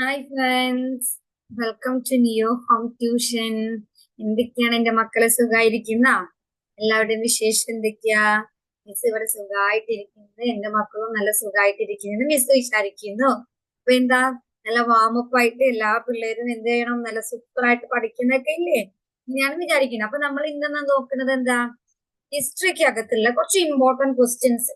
Hi friends, welcome to Neo home tuition. എന്തൊക്കെയാണ് എന്റെ മക്കളെ, സുഖമായിരിക്കുന്ന? എല്ലാവരുടെയും വിശേഷം എന്തൊക്കെയാ? മിസ് ഇവിടെ സുഖമായിട്ടിരിക്കുന്നത്, എന്റെ മക്കളും നല്ല സുഖമായിട്ടിരിക്കുന്നു മിസ് വിചാരിക്കുന്നു. അപ്പൊ എന്താ, നല്ല വാമപ്പ് ആയിട്ട് എല്ലാ പിള്ളേരും എന്ത് ചെയ്യണം, നല്ല സൂപ്പർ ആയിട്ട് പഠിക്കുന്നൊക്കെ ഇല്ലേ ഞാൻ വിചാരിക്കുന്നത്. അപ്പൊ നമ്മൾ ഇന്ന് നോക്കുന്നത് എന്താ, ഹിസ്റ്ററിക്ക് അകത്തുള്ള കുറച്ച് ഇമ്പോർട്ടന്റ് ക്വസ്റ്റ്യൻസ്.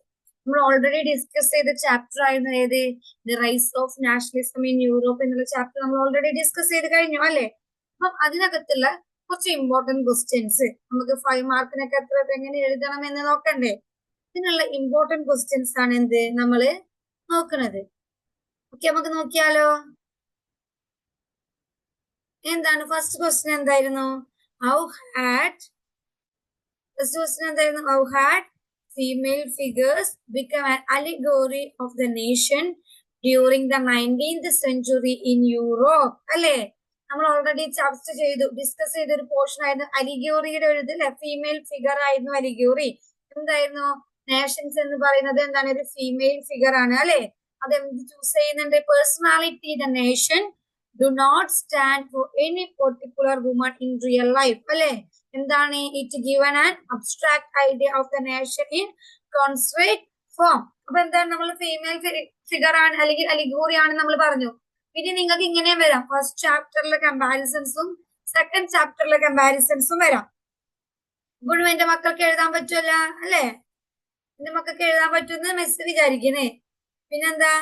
നമ്മൾ ഓൾറെഡി ഡിസ്കസ് ചെയ്ത ചാപ്റ്റർ ആയിരുന്നു ഏത്, the rise of nationalism in Europe എന്നുള്ള ചാപ്റ്റർ നമ്മൾ ഓൾറെഡി ഡിസ്കസ് ചെയ്ത് കഴിഞ്ഞു അല്ലെ. അപ്പം അതിനകത്തുള്ള കുറച്ച് ഇമ്പോർട്ടന്റ് ക്വസ്റ്റ്യൻസ് നമുക്ക് 5 മാർക്കിനൊക്കെ എത്ര എങ്ങനെ എഴുതണം എന്ന് നോക്കണ്ടേ. ഇതിനുള്ള ഇമ്പോർട്ടന്റ് ക്വസ്റ്റ്യൻസ് ആണ് എന്ത് നമ്മള് നോക്കുന്നത്. ഓക്കെ, നമുക്ക് നോക്കിയാലോ. എന്താണ് ഫസ്റ്റ് ക്വസ്റ്റ്യൻ എന്തായിരുന്നു? ഹൗ ഹാഡ് ഫസ്റ്റ് ക്വസ്റ്റ്യൻ എന്തായിരുന്നു? How had female figures become an allegory of the nation during the 19th century in Europe? അല്ലേ, നമ്മൾ ഓൾറെഡി ചർച്ച ചെയ്തു, ഡിസ്കസ് ചെയ്ത ഒരു പോർഷൻ ആയിരുന്നു അലിഗോറിയുടെ ഒരു ഇത്. ഫീമെയിൽ ഫിഗർ ആയിരുന്നു അലിഗോറി. എന്തായിരുന്നു? നേഷൻസ് എന്ന് പറയുന്നത് എന്താണ്? ഒരു ഫീമെയിൽ ഫിഗർ ആണ് അല്ലെ. അത് എന്ത് ചൂസ് ചെയ്യുന്നുണ്ട്? Personality. The nation do not stand for any particular woman in real life അല്ലെ. എന്താണ്? It given an abstract idea of the nation in concrete form. അപ്പൊ എന്താണ്? നമ്മൾ ഫീമെയിൽ ഫിഗർ ആണ് അല്ലെങ്കിൽ അലിഗോറി ആണ് നമ്മൾ പറഞ്ഞു. പിന്നെ നിങ്ങൾക്ക് ഇങ്ങനെ വരാം, ഫസ്റ്റ് ചാപ്റ്ററിലെ കമ്പാരിസൺസും സെക്കൻഡ് ചാപ്റ്ററിലെ കമ്പാരിസൺസും വരാം. ഇപ്പോഴും എന്റെ മക്കൾക്ക് എഴുതാൻ പറ്റുമല്ല അല്ലെ? എന്റെ മക്കൾക്ക് എഴുതാൻ പറ്റുമെന്ന് മിസ് വിചാരിക്കണേ. പിന്നെന്താ,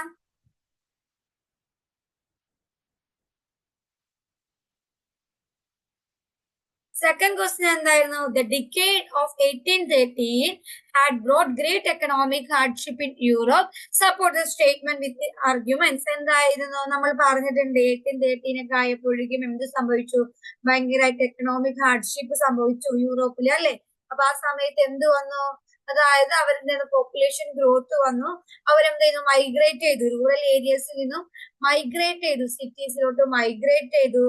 സെക്കൻഡ് ക്വസ്റ്റ്യൻ എന്തായിരുന്നു? The decade of 1813 had brought great economic hardship in Europe. Support the statement with the arguments. എന്തായിരുന്നു നമ്മൾ പറഞ്ഞിട്ടുണ്ട്? 1813 ഒക്കെ ആയപ്പോഴേക്കും എന്ത് സംഭവിച്ചു? ഭയങ്കരമായിട്ട് എക്കണോമിക് ഹാർഡ്ഷിപ്പ് സംഭവിച്ചു യൂറോപ്പിൽ അല്ലെ. അപ്പൊ ആ സമയത്ത് എന്ത് വന്നു? അതായത് അവരുടെ പോപ്പുലേഷൻ ഗ്രോത്ത് വന്നു. അവരെന്ത് ചെയ്യുന്നു? മൈഗ്രേറ്റ് ചെയ്തു, റൂറൽ ഏരിയസിൽ നിന്നും മൈഗ്രേറ്റ് ചെയ്തു, സിറ്റീസിലോട്ട് മൈഗ്രേറ്റ് ചെയ്തു.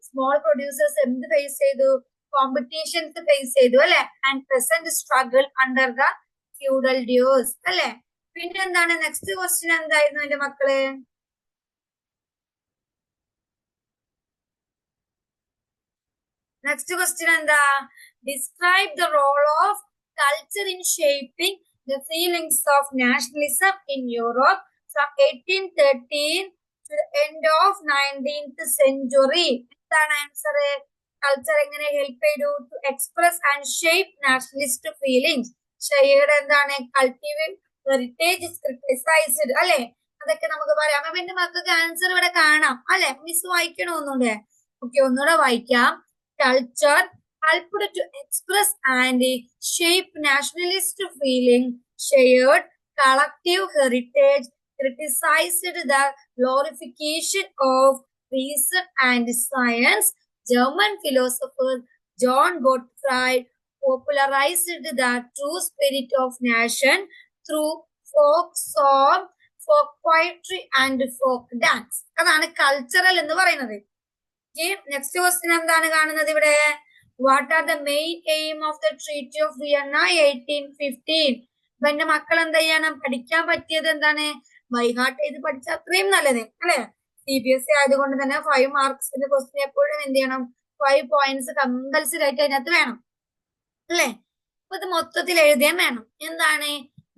സ്മോൾ പ്രൊഡ്യൂസേഴ്സ് എന്ത് ഫേസ് ചെയ്തു? കോമ്പറ്റീഷൻസ് ഫേസ് ചെയ്തു അല്ലെ. And present struggle under the feudal dues അല്ലെ. പിന്നെ എന്താണ് നെക്സ്റ്റ് ക്വസ്റ്റ്യൻ എന്തായിരുന്നു എന്റെ മക്കളെ? നെക്സ്റ്റ് ക്വസ്റ്റ്യൻ എന്താ? Describe the role of culture in shaping the feelings of nationalism in Europe from 1813 to the end of 19th century. എന്താണ് answer? Culture എങ്ങനെ help ചെയ്തു? To express and shape nationalist feelings. Shared എന്താണ്? Cultivate heritage criticised അല്ലെ. അതൊക്കെ നമുക്ക് പറയാം. അപ്പൊ എന്റെ മക്കൾക്ക് ആൻസർ ഇവിടെ കാണാം അല്ലെ. മിസ് വായിക്കണോ ഒന്നുകൂടെ? ഓക്കെ, ഒന്നുകൂടെ വായിക്കാം. Culture helped to express and shape nationalist feeling, shared collective heritage, criticized the glorification of reason and science. German philosopher John Gottfried popularized the true spirit of nation through folk song, folk poetry and folk dance. അതാണ് cultural എന്ന് പറയുന്നത്. Next question എന്താണ് കാണുന്നത് ഇവിടെ? What are the main aim of the treaty of Vienna 1815? അപ്പൊ എന്റെ മക്കൾ എന്ത് ചെയ്യണം? പഠിക്കാൻ പറ്റിയത് എന്താണ്? ബൈഹാർട്ട് ചെയ്ത് പഠിച്ച അത്രയും നല്ലത് അല്ലെ. CBSE ആയതുകൊണ്ട് തന്നെ 5 മാർക്സിന്റെ ക്വസ്റ്റ്യൻ എപ്പോഴും എന്ത് ചെയ്യണം? 5 പോയിന്റ്സ് കമ്പൽസറി ആയിട്ട് അതിനകത്ത് വേണം അല്ലെ. അപ്പൊ ഇത് മൊത്തത്തിൽ എഴുതിയാൻ വേണം. എന്താണ്?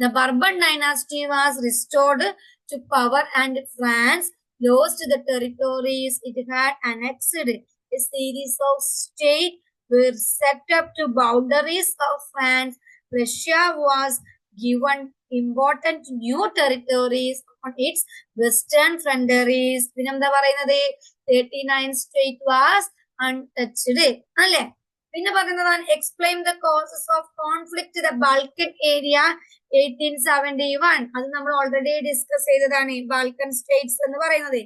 The Bourbon dynasty was restored to power and France lost the territories it had annexed. A series of states were set up to boundaries of France. Russia was given important new territories on its western frontiers. പിന്നെന്താ പറയുന്നത്? 39 states was untouched അല്ലെ. പിന്നെ പറയുന്നതാണ് explain the causes of conflict the Balkan area 1871. അത് നമ്മൾ already discuss ചെയ്തതാണ്, Balkan States എന്ന് പറയുന്നത്.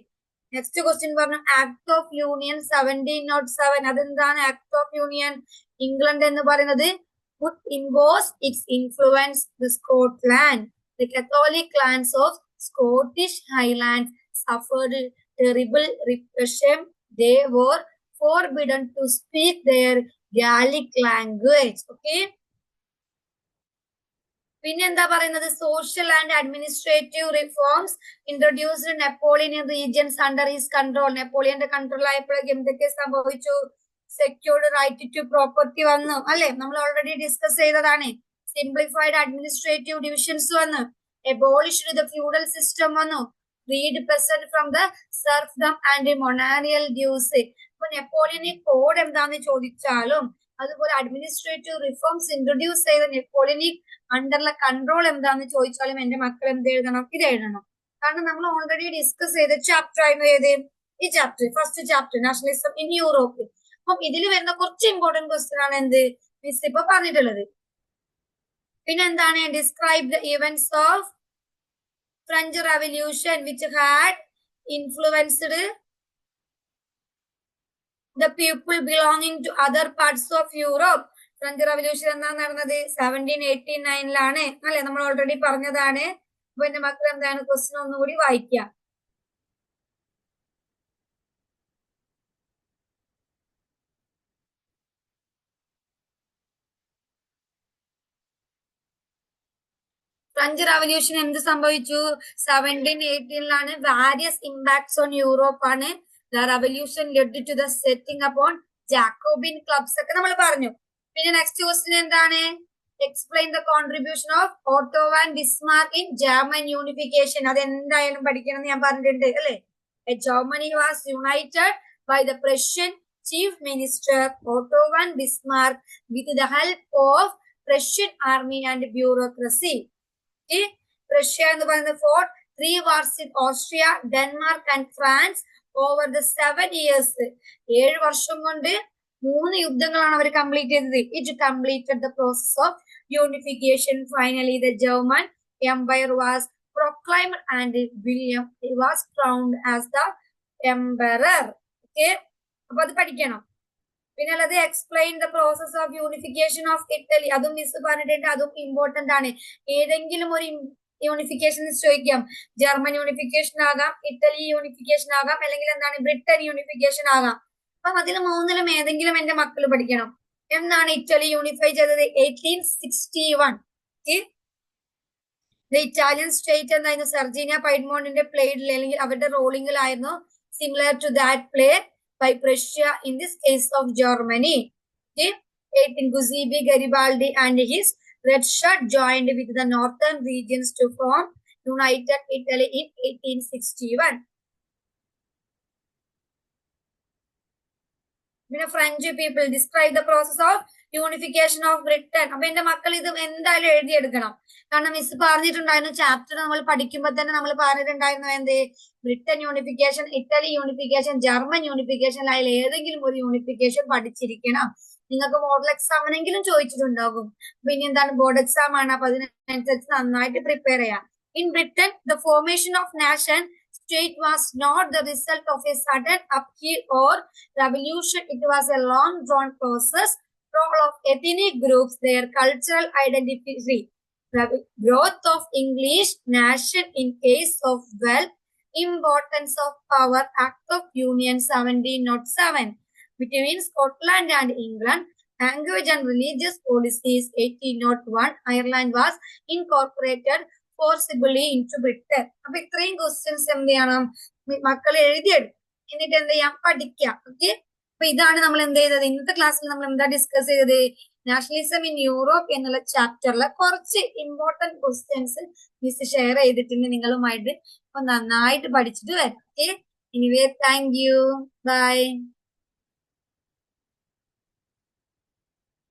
നെക്സ്റ്റ് ക്വസ്റ്റ്യൻ പറഞ്ഞു ആക്ട് ഓഫ് യൂണിയൻ 1707. അതെന്താണ് ആക്ട് ഓഫ് യൂണിയൻ? ഇംഗ്ലണ്ട് എന്ന് പറയുന്നത് would impose its influence the Scotland. The Catholic clans of Scottish Highlands suffered terrible repression. They were forbidden to speak their Gaelic language. Okay. പിന്നെ എന്താ പറയുന്നത്, social and administrative reforms introduced Napoleon in regions under his control. നെപ്പോളിയന്റെ control ആയപ്പോഴേക്കും എന്തൊക്കെ സംഭവിച്ചു? Secured right to property വന്നു അല്ലെ, നമ്മൾ ഓൾറെഡി ഡിസ്കസ് ചെയ്തതാണ്. സിംപ്ലിഫൈഡ് അഡ്മിനിസ്ട്രേറ്റീവ് ഡിവിഷൻസ് വന്നു. എബോളിഷ്ഡ് ദ ഫ്യൂഡൽ സിസ്റ്റം വന്നു. Freed peasant from the serfdom and manorial dues. ഇപ്പൊ നെപ്പോളിയൻ കോഡ് എന്താന്ന് ചോദിച്ചാലും, അതുപോലെ അഡ്മിനിസ്ട്രേറ്റീവ് റിഫോംസ് ഇൻട്രൊഡ്യൂസ് ചെയ്ത നെപ്പോളിയനിക് അണ്ടറിലെ കൺട്രോൾ എന്താന്ന് ചോദിച്ചാലും എന്റെ മക്കൾ എന്ത് എഴുതണം? ഇത് എഴുതണം. കാരണം നമ്മൾ ഓൾറെഡി ഡിസ്കസ് ചെയ്ത ചാപ്റ്റർ ആയിരുന്നു ഏത്? ഈ chapter, first chapter, nationalism in Europe. അപ്പം ഇതിൽ വരുന്ന കുറച്ച് ഇമ്പോർട്ടന്റ് ക്വസ്റ്റ്യൻ ആണ് എന്ത് മിസ് ഇപ്പൊ പറഞ്ഞിട്ടുള്ളത്. പിന്നെ എന്താണ്? Describe the events of French revolution which had influenced the people belonging to other parts of Europe. French revolution എന്നാണ് നടന്നത്? 1789 അല്ലെ, നമ്മൾ ഓൾറെഡി പറഞ്ഞതാണ്. അപ്പൊ എന്റെ മക്കൾ എന്താണ് ക്വസ്റ്റ്യൻ ഒന്നുകൂടി വായിക്കുക. ഫ്രഞ്ച് റവല്യൂഷൻ എന്ത് സംഭവിച്ചു? 1718 വാരിയസ് ഇമ്പാക്ട്സ് ഓൺ യൂറോപ്പ് ആണ്. The revolution led to the setting upon Jacobin clubs ഒക്കെ നമ്മൾ പറഞ്ഞു. പിന്നെ നെക്സ്റ്റ് ക്വസ്റ്റ്യൻ എന്താണ്? Explain the contribution of Otto and Bismarck in German unification. അത് എന്തായാലും പഠിക്കണം എന്ന് ഞാൻ പറഞ്ഞിട്ടുണ്ട് അല്ലെ. Germany was united by the Prussian chief minister Otto and Bismarck with the help of Prussian army and bureaucracy. Russia എന്ന് പറയുന്നത് fought 3 wars in Austria, Denmark and France over the 7 years. 7 വർഷം കൊണ്ട് 3 യുദ്ധങ്ങളാണ് അവർ കംപ്ലീറ്റ് ചെയ്തത്. It completed the process of unification. Finally the German empire was proclaimed and William was crowned as the emperor. Okay, അപ്പൊ അത് പഠിക്കണം. പിന്നെ ഉള്ളത് explain the process of unification of Italy. അതും മിസ് പറഞ്ഞിട്ടുണ്ട്, അതും ഇമ്പോർട്ടന്റ് ആണ്. ഏതെങ്കിലും ഒരു യൂണിഫിക്കേഷൻ ചോദിക്കാം. ജർമ്മൻ യൂണിഫിക്കേഷൻ ആകാം, ഇറ്റലി യൂണിഫിക്കേഷൻ ആകാം, അല്ലെങ്കിൽ എന്താണ് ബ്രിട്ടൻ യൂണിഫിക്കേഷൻ ആകാം. അപ്പം അതിൽ 3-ലും ഏതെങ്കിലും എന്റെ മക്കൾ പഠിക്കണം. എന്നാണ് ഇറ്റലി യൂണിഫൈ ചെയ്തത്? 1861. ഇറ്റാലിയൻ സ്റ്റേറ്റ് എന്തായിരുന്നു? സെർജീനിയ പൈഡ്മോണ്ടിന്റെ പ്ലേഡിൽ അല്ലെങ്കിൽ അവരുടെ റോളിംഗിലായിരുന്നു. Similar to that play by Prussia, in this case of Germany. Okay? Giuseppe Garibaldi and his Red Shirt joined with the northern regions to form United Italy in 1861. പിന്നെ French people describe the process of unification of Britain. അപ്പൊ എന്റെ മക്കൾ ഇത് എന്തായാലും എഴുതിയെടുക്കണം. കാരണം miss പറഞ്ഞിട്ടുണ്ടായിരുന്നു, chapter നമ്മൾ പഠിക്കുമ്പോൾ തന്നെ നമ്മൾ പറഞ്ഞിട്ടുണ്ടായിരുന്നു എന്ത്? Britain unification, Italy unification, German unification, അതിൽ ഏതെങ്കിലും ഒരു യൂണിഫിക്കേഷൻ പഠിച്ചിരിക്കണം. നിങ്ങൾക്ക് മോഡൽ എക്സാമിനെങ്കിലും ചോദിച്ചിട്ടുണ്ടാകും. പിന്നെ എന്താണ്? ബോർഡ് എക്സാം ആണ്, അപ്പൊ അതിനനുസരിച്ച് നന്നായിട്ട് പ്രിപ്പയർ ചെയ്യാം. In Britain the formation of nation state was not the result of a sudden upheaval or revolution. It was a long drawn process. Role of ethnic groups, their cultural identity, growth of English nation in case of wealth, importance of power, Act of Union 1707 between Scotland and England, language and religious policies 1801. Ireland was incorporated forcibly into Britain. അപ്പൊ ഇത്രയും questions എന്ത് ചെയ്യണം? മക്കൾ എഴുതിയെടുക്കും. എന്നിട്ട് എന്ത് ചെയ്യാം? പഠിക്കാം. Okay, അപ്പൊ ഇതാണ് നമ്മൾ എന്ത് ചെയ്തത്? ഇന്നത്തെ ക്ലാസ്സിൽ നമ്മൾ എന്താ ഡിസ്കസ് ചെയ്തത്? നാഷണലിസം ഇൻ യൂറോപ്പ് എന്നുള്ള ചാപ്റ്ററിലെ കുറച്ച് ഇമ്പോർട്ടന്റ് ക്വസ്റ്റ്യൻസ് മിസ് ഷെയർ ചെയ്തിട്ടുണ്ട് നിങ്ങളുമായിട്ട്. അപ്പൊ നന്നായിട്ട് പഠിച്ചിട്ട് വരാം. Okay, anyway thank you, by.